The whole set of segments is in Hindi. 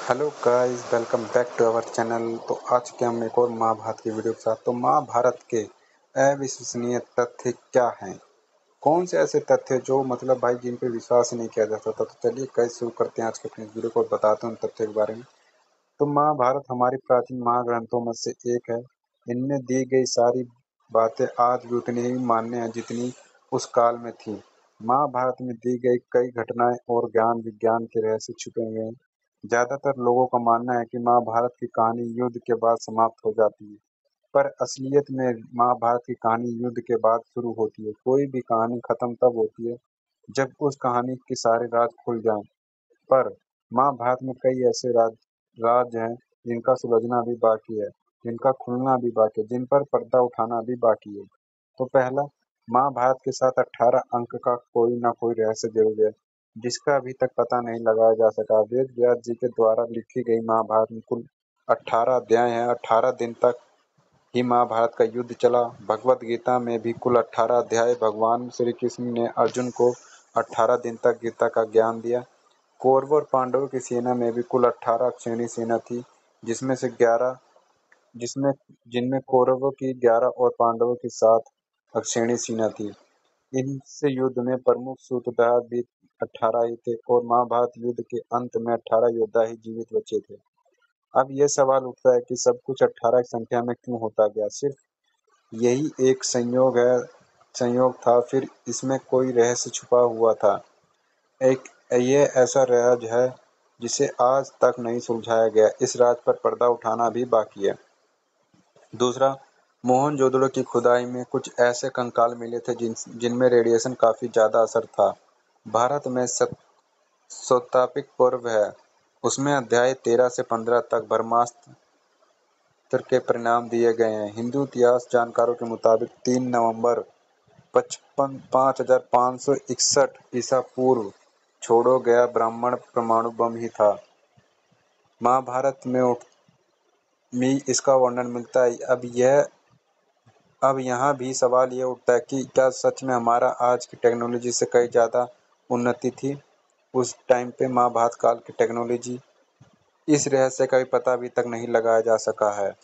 Hello guys, welcome back to our channel. तो आज के हम एक और महाभारत की वीडियो के साथ। तो महाभारत के अविश्वसनीय तथ्य क्या हैं? कौन से ऐसे तथ्य जो भाई जिन पे विश्वास ही नहीं किया जा सकता। तो चलिए गाइस शुरू करते हैं आज के अपने वीडियो को और बताते हैं उन तथ्यों के बारे में। तो महाभारत हमारी प्राचीन महाग्रंथों में से एक है। इनमें दी गई सारी बातें आज भी उतनी ही मान्य हैं जितनी उस काल में थी। महाभारत में दी गई कई घटनाएं और ज्ञान विज्ञान के रहस्य छुपे हुए हैं। ज्यादातर लोगों का मानना है कि महाभारत की कहानी युद्ध के बाद समाप्त हो जाती है, पर असलियत में महाभारत की कहानी युद्ध के बाद शुरू होती है। कोई भी कहानी खत्म तब होती है जब उस कहानी के सारे राज खुल जाएं। पर महाभारत में कई ऐसे राज हैं जिनका सुलझना भी बाकी है, जिनका खुलना भी बाकी है, जिन पर पर्दा उठाना भी बाकी है। तो पहला, महाभारत के साथ 18 अंक का कोई ना कोई रहस्य जरूर है जिसका अभी तक पता नहीं लगाया जा सका। वेद व्यास जी के द्वारा लिखी गई महाभारत में कुल 18 अध्याय हैं। 18 दिन तक ही महाभारत का युद्ध चला। भगवत गीता में भी कुल 18 अध्याय। भगवान श्री कृष्ण ने अर्जुन को 18 दिन तक गीता का ज्ञान दिया। कौरवों और पांडवों की सेना में भी कुल 18 अक्षौहिणी सेना थी, जिसमें से 11 जिसमें जिनमें कौरवों की 11 और पांडवों की 7 अक्षौहिणी सेना थी। इनसे युद्ध में प्रमुख सूत्रधार भी 18 ही थे और महाभारत युद्ध के अंत में 18 योद्धा ही जीवित बचे थे। अब यह सवाल उठता है कि सब कुछ 18 की संख्या में क्यों होता गया? सिर्फ यही एक संयोग था, फिर इसमें कोई रहस्य छुपा हुआ था। एक ये ऐसा राज है जिसे आज तक नहीं सुलझाया गया। इस राज पर पर्दा उठाना भी बाकी है। दूसरा, मोहनजोदड़ो की खुदाई में कुछ ऐसे कंकाल मिले थे जिनमें रेडिएशन काफी ज्यादा असर था। भारत में सौतापिक पर्व है, उसमें अध्याय 13 से 15 तक ब्रह्मास्त्र के परिणाम दिए गए हैं। हिंदू इतिहास जानकारों के मुताबिक 3 नवंबर 5561 ईसा पूर्व छोड़ो गया ब्राह्मण परमाणु बम ही था। महाभारत में इसका वर्णन मिलता है। अब यहाँ भी सवाल ये उठता है कि क्या सच में हमारा आज की टेक्नोलॉजी से कई ज़्यादा उन्नति थी उस टाइम पे? महाभारत काल की टेक्नोलॉजी, इस रहस्य का भी पता अभी तक नहीं लगाया जा सका है।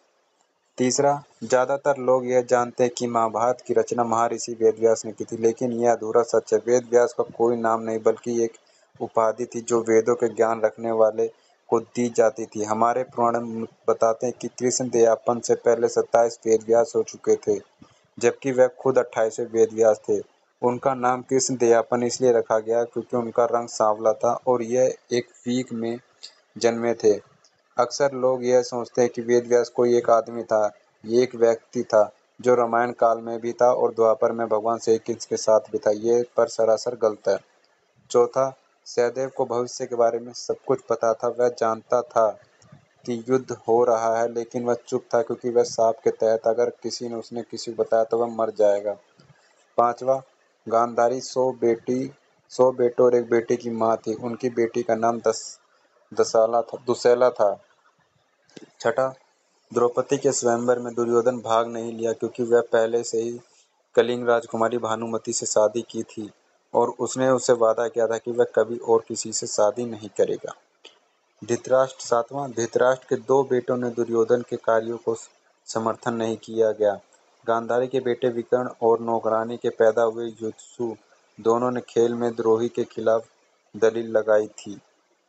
तीसरा, ज़्यादातर लोग यह जानते हैं कि महाभारत की रचना महर्षि वेदव्यास ने की थी, लेकिन यह अधूरा सच है। वेदव्यास का कोई नाम नहीं बल्कि एक उपाधि थी जो वेदों के ज्ञान रखने वाले को दी जाती थी। हमारे पुराण बताते हैं कि कृष्ण दयापन से पहले 27 वेदव्यास हो चुके थे, जबकि वह खुद 28वें वेदव्यास थे। उनका नाम कृष्ण दयापन इसलिए रखा गया क्योंकि उनका रंग सांवला था और यह एक वीक में जन्मे थे। अक्सर लोग यह सोचते हैं कि वेदव्यास कोई एक आदमी था, ये एक व्यक्ति था जो रामायण काल में भी था और द्वापर में भगवान श्री कृष्ण के साथ भी था। ये पर सरासर गलत है। चौथा, सहदेव को भविष्य के बारे में सब कुछ पता था। वह जानता था कि युद्ध हो रहा है, लेकिन वह चुप था क्योंकि वह शाप के तहत अगर उसने किसी को बताया तो वह मर जाएगा। पांचवा, गांधारी 100 बेटों और एक बेटी की मां थी। उनकी बेटी का नाम दुसैला था। छठा, द्रौपदी के स्वयंवर में दुर्योधन भाग नहीं लिया क्योंकि वह पहले से ही कलिंग राजकुमारी भानुमति से शादी की थी और उसने उससे वादा किया था कि वह कभी और किसी से शादी नहीं करेगा। धृतराष्ट्र सातवां, धृतराष्ट्र के 2 बेटों ने दुर्योधन के कार्यों को समर्थन नहीं किया गया। गांधारी के बेटे विकर्ण और नौकरानी के पैदा हुए युधिष्ठिर दोनों ने खेल में द्रोही के खिलाफ दलील लगाई थी।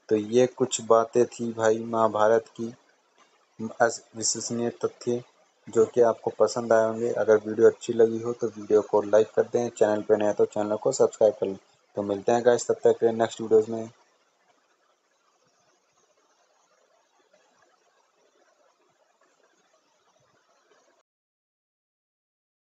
तो ये कुछ बातें थी भाई महाभारत की विश्वसनीय तथ्य जो कि आपको पसंद आए होंगे। अगर वीडियो अच्छी लगी हो तो वीडियो को लाइक कर दें, चैनल पर नए तो चैनल को सब्सक्राइब कर लें। तो मिलते हैं गाइस, तब तक के नेक्स्ट वीडियोज़ में।